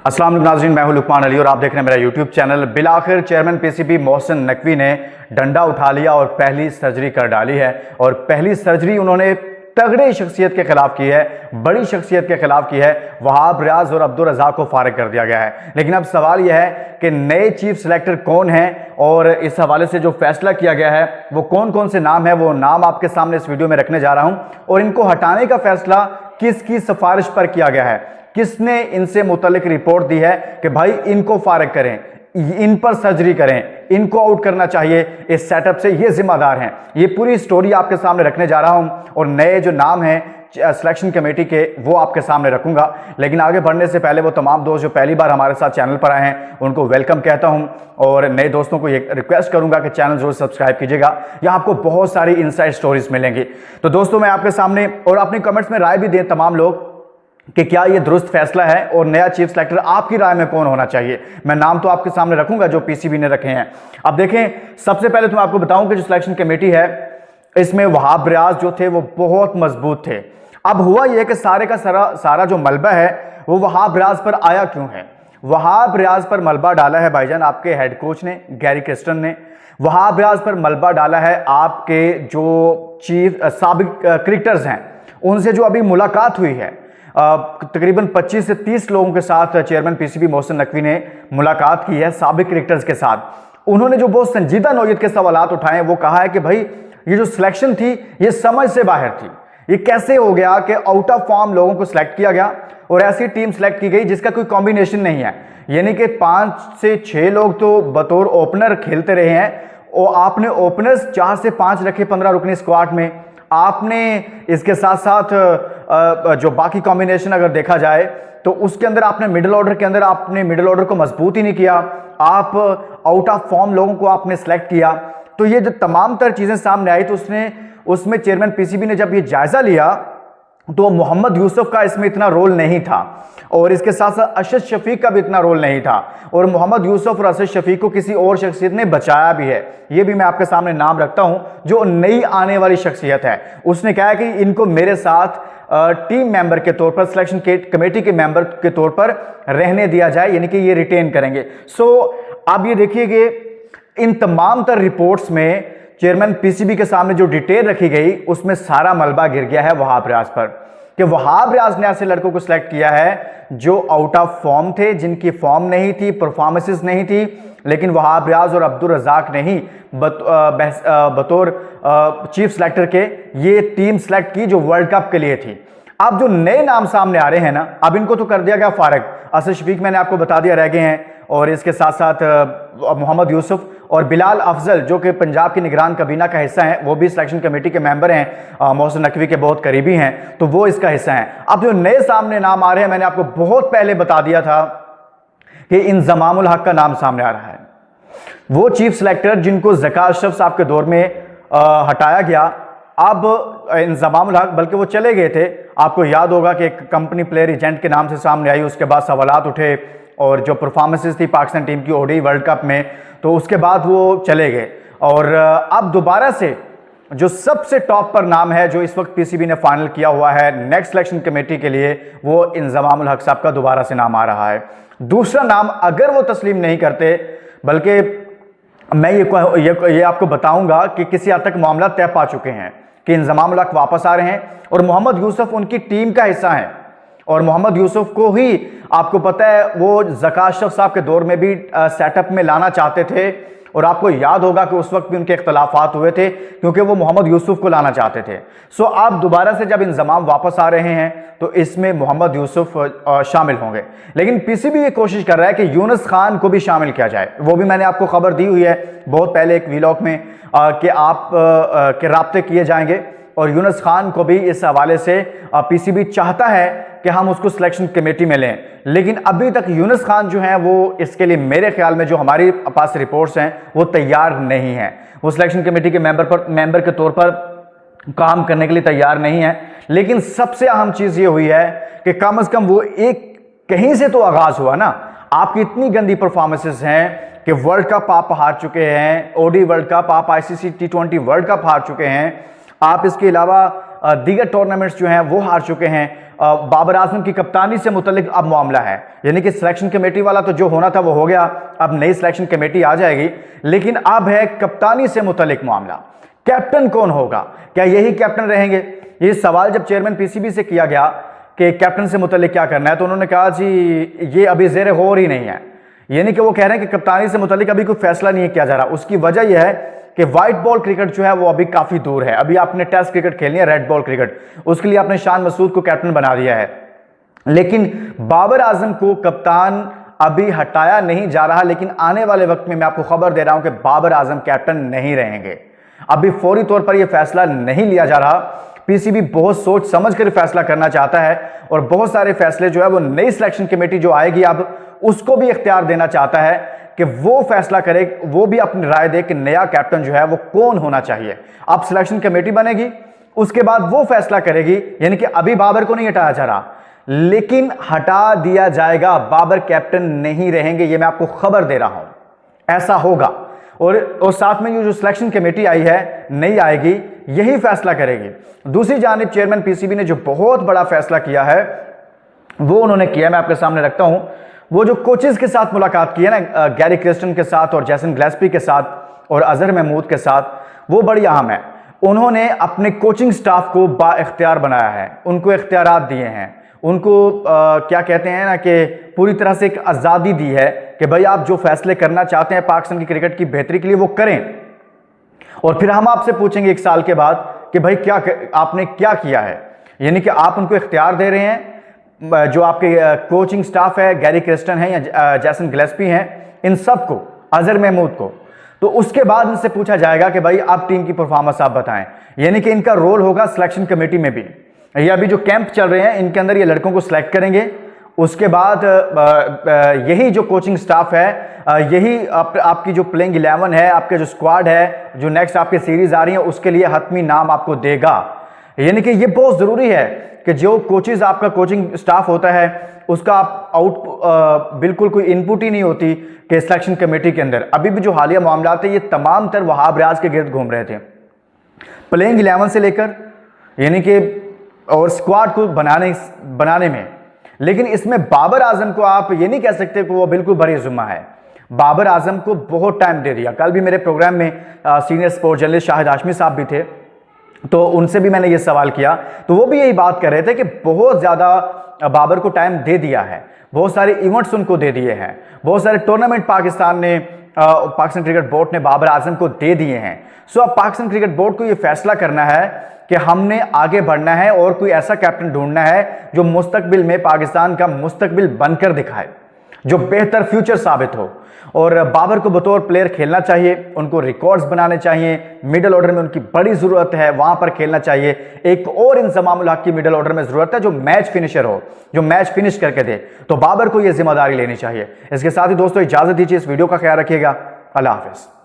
अस्सलाम वालेकुम नाज़रीन, मैं हूं लुकमान अली और आप देख रहे हैं मेरा यूट्यूब चैनल। बिलाखिर चेयरमैन पीसीबी मोहसिन नकवी ने डंडा उठा लिया और पहली सर्जरी कर डाली है। और पहली सर्जरी उन्होंने तगड़े शख्सियत के खिलाफ की है, बड़ी शख्सियत के खिलाफ की है। वहाब रियाज और अब्दुल रज़ाक को फारिग कर दिया गया है। लेकिन अब सवाल यह है कि नए चीफ सिलेक्टर कौन है और इस हवाले से जो फैसला किया गया है वो कौन कौन से नाम है, वो नाम आपके सामने इस वीडियो में रखने जा रहा हूं। और इनको हटाने का फैसला किसकी सिफारिश पर किया गया है, किसने इनसे मुतल्लिक रिपोर्ट दी है कि भाई इनको फारिग करें, इन पर सर्जरी करें, इनको आउट करना चाहिए इस सेटअप से, ये जिम्मेदार हैं। ये पूरी स्टोरी आपके सामने रखने जा रहा हूं और नए जो नाम हैं सिलेक्शन कमेटी के वो आपके सामने रखूंगा। लेकिन आगे बढ़ने से पहले वो तमाम दोस्त जो पहली बार हमारे साथ चैनल पर आए हैं उनको वेलकम कहता हूं और नए दोस्तों को ये रिक्वेस्ट करूंगा कि चैनल जरूर सब्सक्राइब कीजिएगा। यहाँ आपको बहुत सारी इनसाइड स्टोरीज मिलेंगी। तो दोस्तों मैं आपके सामने, और अपनी कमेंट्स में राय भी दें तमाम लोग कि क्या ये दुरुस्त फैसला है और नया चीफ सिलेक्टर आपकी राय में कौन होना चाहिए। मैं नाम तो आपके सामने रखूंगा जो पीसीबी ने रखे हैं। अब देखें, सबसे पहले तो मैं आपको बताऊं कि जो सिलेक्शन कमेटी है इसमें वहाब रियाज जो थे वो बहुत मजबूत थे। अब हुआ यह कि सारे का सारा जो मलबा है वो वहाब रियाज पर आया क्यों है। वहाब रियाज पर मलबा डाला है भाईजान आपके हेड कोच ने, गैरी क्रिस्टन ने। वहाब रियाज पर मलबा डाला है आपके जो चीफ साबिक क्रिकेटर्स हैं उनसे जो अभी मुलाकात हुई है। तकरीबन 25 से 30 लोगों के साथ चेयरमैन पीसीबी मोहसिन नकवी ने मुलाकात की है साबिक क्रिकेटर्स के साथ। उन्होंने जो बहुत संजीदा नौयत के सवालात उठाए, वो कहा है कि भाई ये जो सिलेक्शन थी ये समझ से बाहर थी। ये कैसे हो गया कि आउट ऑफ फॉर्म लोगों को सिलेक्ट किया गया और ऐसी टीम सिलेक्ट की गई जिसका कोई कॉम्बिनेशन नहीं है। यानी कि 5 से 6 लोग तो बतौर ओपनर खेलते रहे हैं और आपने ओपनर्स 4 से 5 रखे 15 रुकनी स्क्वाड में। आपने इसके साथ साथ जो बाकी कॉम्बिनेशन अगर देखा जाए तो उसके अंदर आपने मिडिल ऑर्डर के अंदर आपने मिडिल ऑर्डर को मजबूत ही नहीं किया। आप आउट ऑफ फॉर्म लोगों को आपने सेलेक्ट किया। तो ये जो तमाम तर चीजें सामने आई तो उसमें चेयरमैन पीसीबी ने जब ये जायजा लिया तो मोहम्मद यूसुफ का इसमें इतना रोल नहीं था और इसके साथ साथ अरशद शफीक का भी इतना रोल नहीं था। और मोहम्मद यूसुफ और अरशद शफीक को किसी और शख्सियत ने बचाया भी है। ये भी मैं आपके सामने नाम रखता हूं जो नई आने वाली शख्सियत है। उसने कहा कि इनको मेरे साथ टीम मेंबर के तौर पर, सिलेक्शन कमेटी के मेंबर के तौर पर रहने दिया जाए, यानी कि ये रिटेन करेंगे। सो अब ये देखिए कि इन तमाम तर रिपोर्ट्स में चेयरमैन पीसीबी के सामने जो डिटेल रखी गई उसमें सारा मलबा गिर गया है वहाब रियाज पर कि वहाब रियाज ने ऐसे लड़कों को सिलेक्ट किया है जो आउट ऑफ फॉर्म थे, जिनकी फॉर्म नहीं थी, परफॉर्मेंसेस नहीं थी। लेकिन वहाब रियाज और अब्दुल रज़ाक ने ही बतौर चीफ सिलेक्टर के ये टीम सिलेक्ट की जो वर्ल्ड कप के लिए थी। अब जो नए नाम सामने आ रहे हैं ना, अब इनको तो कर दिया गया फारिग। अरशद शफीक मैंने आपको बता दिया रह गए हैं और इसके साथ साथ मोहम्मद यूसुफ और बिलाल अफजल जो कि पंजाब की निगरान काबीना का हिस्सा हैं, वो भी सिलेक्शन कमेटी के मेंबर हैं, मोहसिन नकवी के बहुत करीबी हैं, तो वो इसका हिस्सा हैं। अब जो नए सामने नाम आ रहे हैं, मैंने आपको बहुत पहले बता दिया था कि इंजमामुल हक का नाम सामने आ रहा है। वो चीफ सिलेक्टर जिनको ज़का अशरफ साहब के दौर में हटाया गया, अब इंजमामुल हक, बल्कि वो चले गए थे। आपको याद होगा कि एक कंपनी प्लेयर एजेंट के नाम से सामने आई, उसके बाद सवालात उठे और जो परफॉर्मेंसेस थी पाकिस्तान टीम की ओडीआई वर्ल्ड कप में, तो उसके बाद वो चले गए। और अब दोबारा से जो सबसे टॉप पर नाम है जो इस वक्त पीसीबी ने फाइनल किया हुआ है नेक्स्ट सिलेक्शन कमेटी के लिए, वो इंजमामुल हक साहब का दोबारा से नाम आ रहा है। दूसरा नाम अगर वो तस्लीम नहीं करते, बल्कि मैं ये आपको बताऊंगा कि किसी हद तक मामला तय पा चुके हैं कि इंजमामुल हक वापस आ रहे हैं और मोहम्मद यूसुफ उनकी टीम का हिस्सा है। और मोहम्मद यूसुफ को ही आपको पता है वो ज़का अशरफ साहब के दौर में भी सेटअप में लाना चाहते थे और आपको याद होगा कि उस वक्त भी उनके इख्तलाफात हुए थे क्योंकि वो मोहम्मद यूसुफ को लाना चाहते थे। सो अब दोबारा से जब इंजमाम वापस आ रहे हैं तो इसमें मोहम्मद यूसुफ शामिल होंगे। लेकिन पीसीबी ये कोशिश कर रहा है कि यूनुस खान को भी शामिल किया जाए। वो भी मैंने आपको खबर दी हुई है बहुत पहले एक वीलॉग में कि आप के राब्ते किए जाएंगे और यूनुस खान को भी इस हवाले से पीसीबी चाहता है कि हम उसको सिलेक्शन कमेटी में लें। लेकिन अभी तक यूनुस खान जो हैं वो इसके लिए मेरे ख्याल में जो हमारी पास रिपोर्ट्स हैं वो तैयार नहीं हैं। वो सिलेक्शन कमेटी के मेंबर के तौर पर काम करने के लिए तैयार नहीं है। लेकिन सबसे अहम चीज़ ये हुई है कि कम अज़ कम वो एक कहीं से तो आगाज़ हुआ ना। आपकी इतनी गंदी परफॉर्मेंसेस हैं कि वर्ल्ड कप आप हार चुके हैं, ओडी वर्ल्ड कप, आप आईसीसी T20 वर्ल्ड कप हार चुके हैं, आप इसके अलावा दीगर टूर्नामेंट्स जो हैं वो हार चुके हैं। बाबर आजम की कप्तानी से मुतल्लिक अब मामला है, यानी कि सिलेक्शन कमेटी वाला तो जो होना था वो हो गया, अब नई सिलेक्शन कमेटी आ जाएगी, लेकिन अब है कप्तानी से मुतल्लिक मामला। कैप्टन कौन होगा, क्या यही कैप्टन रहेंगे? ये सवाल जब चेयरमैन पीसीबी से किया गया कि कैप्टन से मुतल्लिक क्या करना है, तो उन्होंने कहा जी ये अभी ज़ेर गौर ही नहीं है, यानी कि वो कह रहे हैं कि कप्तानी से मुतल्लिक अभी कोई फैसला नहीं किया जा रहा। उसकी वजह यह है कि व्हाइट बॉल क्रिकेट जो है वो अभी काफी दूर है। अभी आपने टेस्ट क्रिकेट खेलनी है, रेड बॉल क्रिकेट, उसके लिए आपने शान मसूद को कैप्टन बना दिया है, लेकिन बाबर आजम को कप्तान अभी हटाया नहीं जा रहा। लेकिन आने वाले वक्त में मैं आपको खबर दे रहा हूं कि बाबर आजम कैप्टन नहीं रहेंगे। अभी फौरी तौर पर यह फैसला नहीं लिया जा रहा। पीसीबी बहुत सोच समझ कर फैसला करना चाहता है और बहुत सारे फैसले जो है वो नई सिलेक्शन कमेटी जो आएगी अब उसको भी इख्तियार देना चाहता है कि वो फैसला करे, वो भी अपनी राय दे कि नया कैप्टन जो है वो कौन होना चाहिए। अब सिलेक्शन कमेटी बनेगी, उसके बाद वो फैसला करेगी, यानी कि अभी बाबर को नहीं हटाया जा रहा, लेकिन हटा दिया जाएगा। बाबर कैप्टन नहीं रहेंगे, ये मैं आपको खबर दे रहा हूं, ऐसा होगा। और साथ में ये जो सिलेक्शन कमेटी आई है नई आएगी, यही फैसला करेगी। दूसरी जानिब चेयरमैन पीसीबी ने जो बहुत बड़ा फैसला किया है वो उन्होंने किया, मैं आपके सामने रखता हूं। वो जो कोचेस के साथ मुलाकात की है ना, गैरी क्रिस्टन के साथ और जैसन गिलेस्पी के साथ और अजहर महमूद के साथ, वो बड़ी अहम है। उन्होंने अपने कोचिंग स्टाफ को बाइख्तियार बनाया है, उनको इख्तियारात दिए हैं, उनको क्या कहते हैं ना कि पूरी तरह से एक आज़ादी दी है कि भाई आप जो फैसले करना चाहते हैं पाकिस्तान की क्रिकेट की बेहतरी के लिए वो करें। और फिर हम आपसे पूछेंगे 1 साल के बाद कि भाई क्या आपने क्या किया है, यानी कि आप उनको इख्तियार दे रहे हैं। जो आपके कोचिंग स्टाफ है, गैरी क्रिस्टन है या जैसन गिलेस्पी हैं, इन सबको, अजहर महमूद को, तो उसके बाद इनसे पूछा जाएगा कि भाई आप टीम की परफॉर्मेंस आप बताएं। यानी कि इनका रोल होगा सिलेक्शन कमेटी में भी। ये अभी जो कैंप चल रहे हैं इनके अंदर ये लड़कों को सिलेक्ट करेंगे, उसके बाद यही जो कोचिंग स्टाफ है, यही आपकी जो प्लेइंग 11 है, आपके जो स्क्वाड है, जो नेक्स्ट आपकी सीरीज आ रही है उसके लिए हतमी नाम आपको देगा। यानी कि ये बहुत जरूरी है कि जो कोचेज आपका कोचिंग स्टाफ होता है उसका आप बिल्कुल कोई इनपुट ही नहीं होती कि सिलेक्शन कमेटी के अंदर। अभी भी जो हालिया मामला थे ये तमाम तर वहाब रियाज के गिर्द घूम रहे थे, प्लेइंग 11 से लेकर यानी कि और स्क्वाड को बनाने में। लेकिन इसमें बाबर आजम को आप ये नहीं कह सकते कि वो बिल्कुल बड़ी जुम्मा है। बाबर आजम को बहुत टाइम दे दिया। कल भी मेरे प्रोग्राम में senior sports journalist Shahid Hashmi साहब भी थे, तो उनसे भी मैंने ये सवाल किया, तो वो भी यही बात कर रहे थे कि बहुत ज़्यादा बाबर को टाइम दे दिया है, बहुत सारे इवेंट्स उनको दे दिए हैं, बहुत सारे टूर्नामेंट पाकिस्तान क्रिकेट बोर्ड ने बाबर आजम को दे दिए हैं। सो अब पाकिस्तान क्रिकेट बोर्ड को ये फैसला करना है कि हमने आगे बढ़ना है और कोई ऐसा कैप्टन ढूंढना है जो मुस्तकबिल में पाकिस्तान का मुस्तकबिल बनकर दिखाए, जो बेहतर फ्यूचर साबित हो। और बाबर को बतौर प्लेयर खेलना चाहिए, उनको रिकॉर्ड्स बनाने चाहिए, मिडिल ऑर्डर में उनकी बड़ी ज़रूरत है, वहाँ पर खेलना चाहिए। एक और इंजमामुल हक की मिडिल ऑर्डर में ज़रूरत है जो मैच फिनिशर हो, जो मैच फिनिश करके दे, तो बाबर को यह जिम्मेदारी लेनी चाहिए। इसके साथ ही दोस्तों इजाज़त दीजिए, इस वीडियो का ख्याल रखिएगा। अल्लाह हाफिज़।